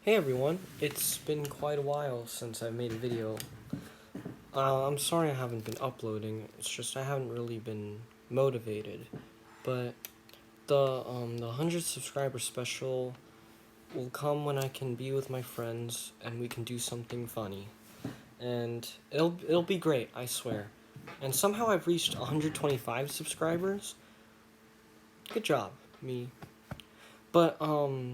Hey everyone, it's been quite a while since I've made a video. I'm sorry I haven't been uploading, it's just I haven't really been motivated. But the 100 subscriber special will come when I can be with my friends and we can do something funny. And it'll be great, I swear. And somehow I've reached 125 subscribers. Good job, me. But,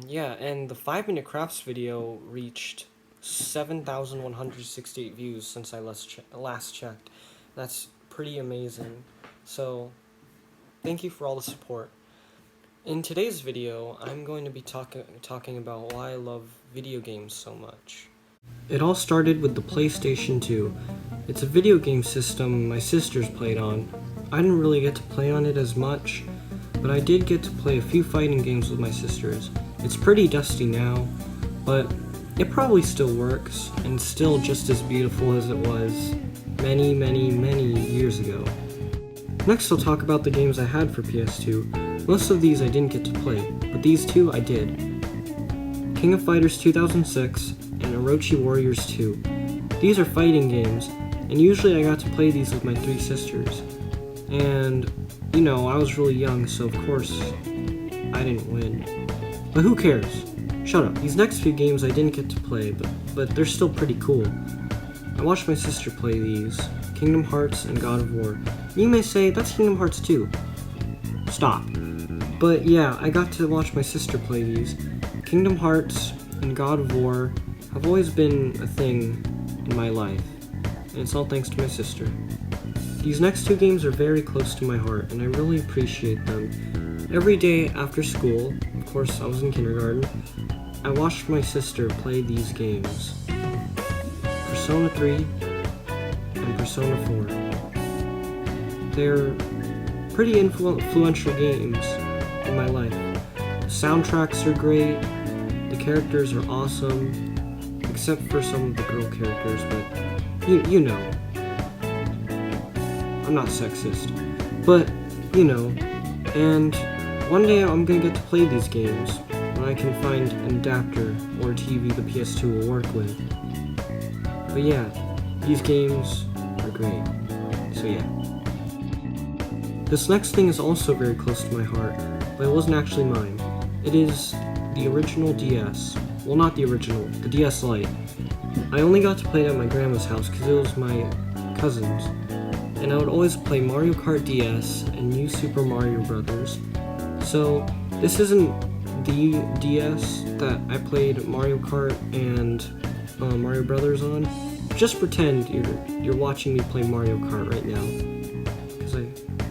yeah, and the 5-minute crafts video reached 7,168 views since I last checked. That's pretty amazing. So, thank you for all the support. In today's video, I'm going to be talking about why I love video games so much. It all started with the PlayStation 2. It's a video game system my sisters played on. I didn't really get to play on it as much, but I did get to play a few fighting games with my sisters. It's pretty dusty now, but it probably still works, and still just as beautiful as it was many, many, many years ago. Next I'll talk about the games I had for PS2. Most of these I didn't get to play, but these two I did. King of Fighters 2006 and Orochi Warriors 2. These are fighting games, and usually I got to play these with my three sisters. And you know, I was really young, so of course, I didn't win. But who cares? Shut up. These next few games I didn't get to play, but they're still pretty cool. I watched my sister play these, Kingdom Hearts and God of War. You may say, that's Kingdom Hearts 2. Stop. But yeah, I got to watch my sister play these. Kingdom Hearts and God of War have always been a thing in my life, and it's all thanks to my sister. These next two games are very close to my heart, and I really appreciate them. Every day after school, of course I was in kindergarten, I watched my sister play these games. Persona 3 and Persona 4. They're pretty influential games in my life. The soundtracks are great, the characters are awesome, except for some of the girl characters, but you know. I'm not sexist, but, you know, and one day I'm gonna get to play these games when I can find an adapter or a TV the PS2 will work with. But yeah, these games are great, so yeah. This next thing is also very close to my heart, but it wasn't actually mine. It is the original DS. Well, not the original, the DS Lite. I only got to play it at my grandma's house because it was my cousin's. And I would always play Mario Kart DS and New Super Mario Bros. So this isn't the DS that I played Mario Kart and Mario Brothers on. Just pretend you're watching me play Mario Kart right now, because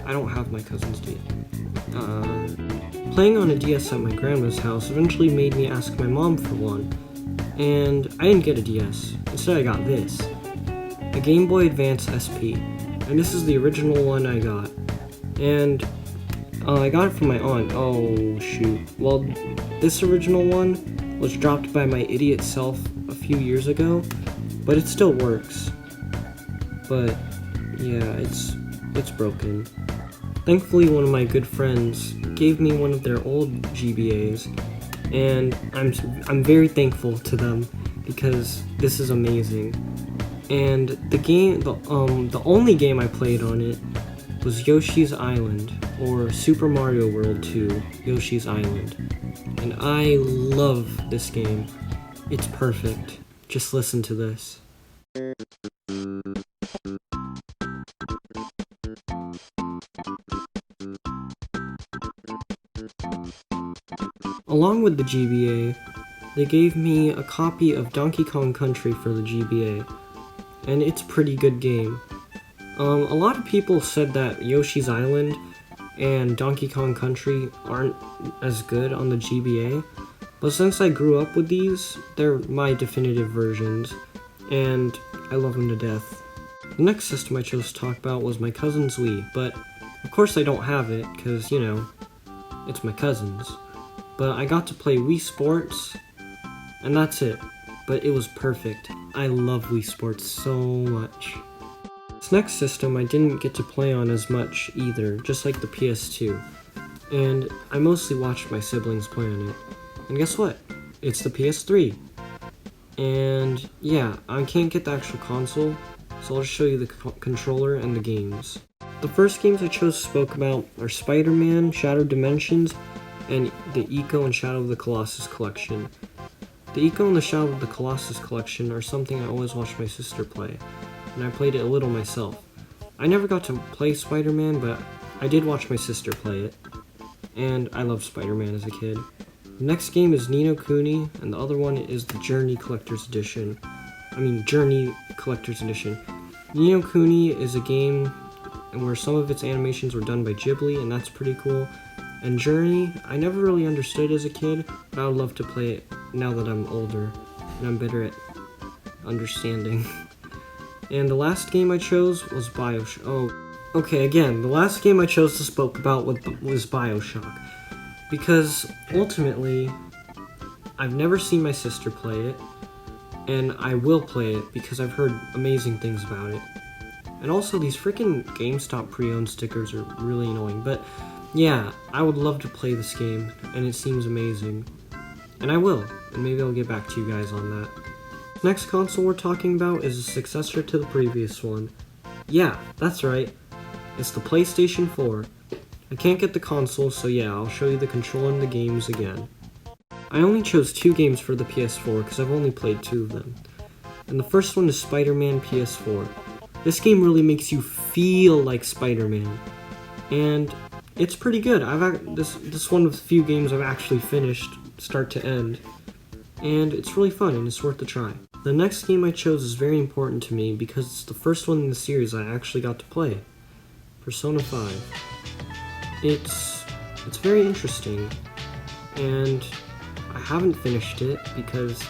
I don't have my cousin's DS. Playing on a DS at my grandma's house eventually made me ask my mom for one, and I didn't get a DS. Instead I got this, a Game Boy Advance SP. And this is the original one I got. And I got it from my aunt. Oh, shoot. Well, this original one was dropped by my idiot self a few years ago, but it still works. But, yeah, it's broken. Thankfully, one of my good friends gave me one of their old GBAs, and I'm very thankful to them because this is amazing. And the only game I played on it was Yoshi's Island, or Super Mario World 2, Yoshi's Island. And I love this game. It's perfect. Just listen to this. Along with the GBA, they gave me a copy of Donkey Kong Country for the GBA. And it's a pretty good game. A lot of people said that Yoshi's Island and Donkey Kong Country aren't as good on the GBA, but since I grew up with these, they're my definitive versions, and I love them to death. The next system I chose to talk about was my cousin's Wii, but of course I don't have it, because, you know, it's my cousin's. But I got to play Wii Sports, and that's it. But it was perfect. I love Wii Sports so much. This next system I didn't get to play on as much either, just like the PS2. And I mostly watched my siblings play on it. And guess what? It's the PS3. And yeah, I can't get the actual console, so I'll just show you the controller and the games. The first games I chose to spoke about are Spider-Man, Shattered Dimensions, and the Ico and Shadow of the Colossus collection. The Ico and the Shadow of the Colossus collection are something I always watched my sister play, and I played it a little myself. I never got to play Spider-Man, but I did watch my sister play it, and I loved Spider-Man as a kid. The next game is Ni no Kuni, and the other one is the Journey Collector's Edition. Journey Collector's Edition. Ni no Kuni is a game where some of its animations were done by Ghibli, and that's pretty cool. And Journey, I never really understood as a kid, but I would love to play it now that I'm older, and I'm better at understanding. And the last game I chose was BioShock. The last game I chose to spoke about was BioShock. Because, ultimately, I've never seen my sister play it, and I will play it because I've heard amazing things about it. And also, these freaking GameStop pre-owned stickers are really annoying, but yeah, I would love to play this game, and it seems amazing. And I will, and maybe I'll get back to you guys on that. Next console we're talking about is a successor to the previous one. Yeah, that's right, it's the PlayStation 4. I can't get the console, so yeah, I'll show you the controller and the games again. I only chose 2 games for the PS4 because I've only played 2 of them. And the first one is Spider-Man PS4. This game really makes you feel like Spider-Man. And it's pretty good. This one of the few games I've actually finished start to end. And it's really fun and it's worth a try. The next game I chose is very important to me because it's the first one in the series I actually got to play. Persona 5. It's very interesting, and I haven't finished it because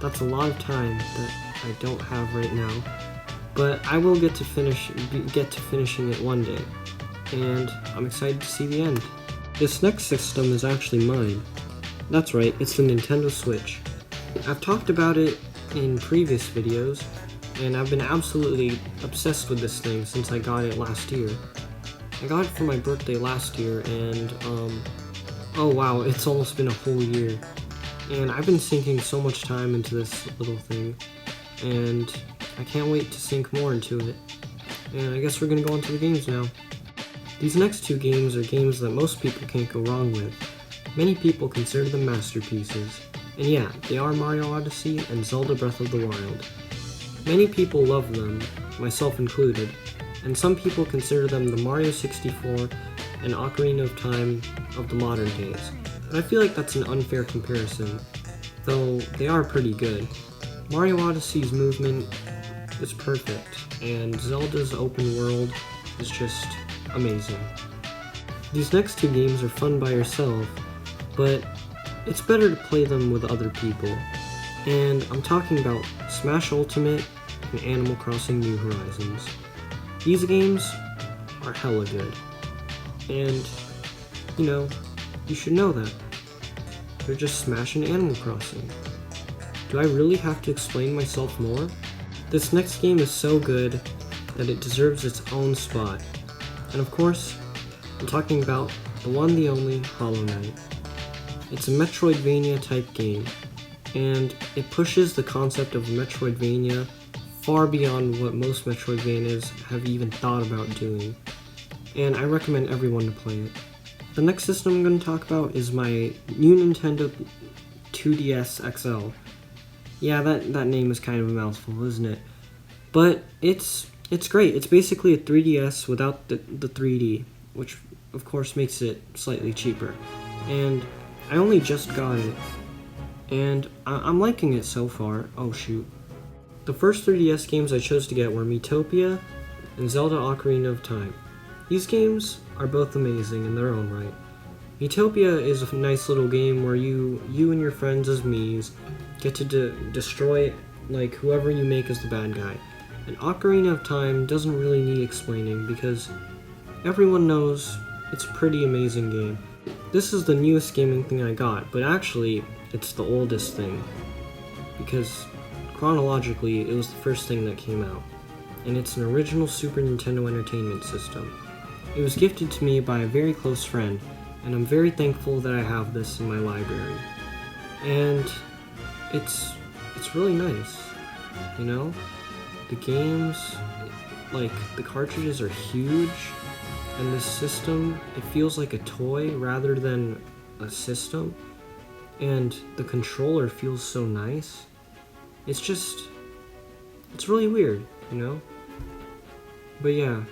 that's a lot of time that I don't have right now. But I will get to finishing it one day, and I'm excited to see the end. This next system is actually mine. That's right, it's the Nintendo Switch. I've talked about it in previous videos, and I've been absolutely obsessed with this thing since I got it last year. I got it for my birthday last year, and oh wow, it's almost been a whole year. And I've been sinking so much time into this little thing, and I can't wait to sink more into it. And I guess we're gonna go on to the games now. These next 2 games are games that most people can't go wrong with. Many people consider them masterpieces. And yeah, they are Mario Odyssey and Zelda Breath of the Wild. Many people love them, myself included, and some people consider them the Mario 64 and Ocarina of Time of the modern days. But I feel like that's an unfair comparison, though they are pretty good. Mario Odyssey's movement is perfect, and Zelda's open world is just amazing. These next 2 games are fun by yourself, but it's better to play them with other people. And I'm talking about Smash Ultimate and Animal Crossing New Horizons. These games are hella good. And, you should know that. They're just Smash and Animal Crossing. Do I really have to explain myself more? This next game is so good that it deserves its own spot. And of course, I'm talking about the one, the only, Hollow Knight. It's a Metroidvania type game, and it pushes the concept of Metroidvania far beyond what most Metroidvanias have even thought about doing, and I recommend everyone to play it. The next system I'm going to talk about is my new Nintendo 2DS XL. Yeah, that name is kind of a mouthful, isn't it? But it's great. It's basically a 3DS without the 3D, which of course makes it slightly cheaper. And I only just got it, and I'm liking it so far. Oh shoot. The first 3DS games I chose to get were Miitopia and Zelda Ocarina of Time. These games are both amazing in their own right. Miitopia is a nice little game where you and your friends as Miis get to destroy whoever you make as the bad guy. And Ocarina of Time doesn't really need explaining because everyone knows it's a pretty amazing game. This is the newest gaming thing I got, but actually it's the oldest thing because chronologically it was the first thing that came out, and it's an original Super Nintendo Entertainment System. It was gifted to me by a very close friend, and I'm very thankful that I have this in my library. And it's it's really nice, you know? The games, like, the cartridges are huge, and this system, it feels like a toy rather than a system, and the controller feels so nice. It's really weird, you know? But yeah,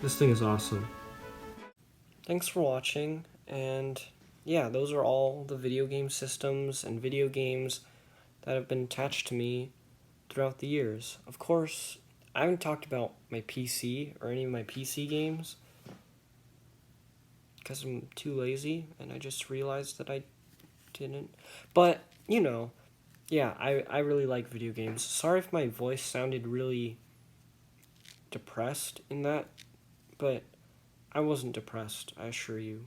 this thing is awesome. Thanks for watching, and yeah, those are all the video game systems and video games that have been attached to me throughout the years. Of course, I haven't talked about my PC or any of my PC games because I'm too lazy and I just realized that I didn't. But, you know, yeah, I really like video games. Sorry if my voice sounded really depressed in that, but I wasn't depressed, I assure you.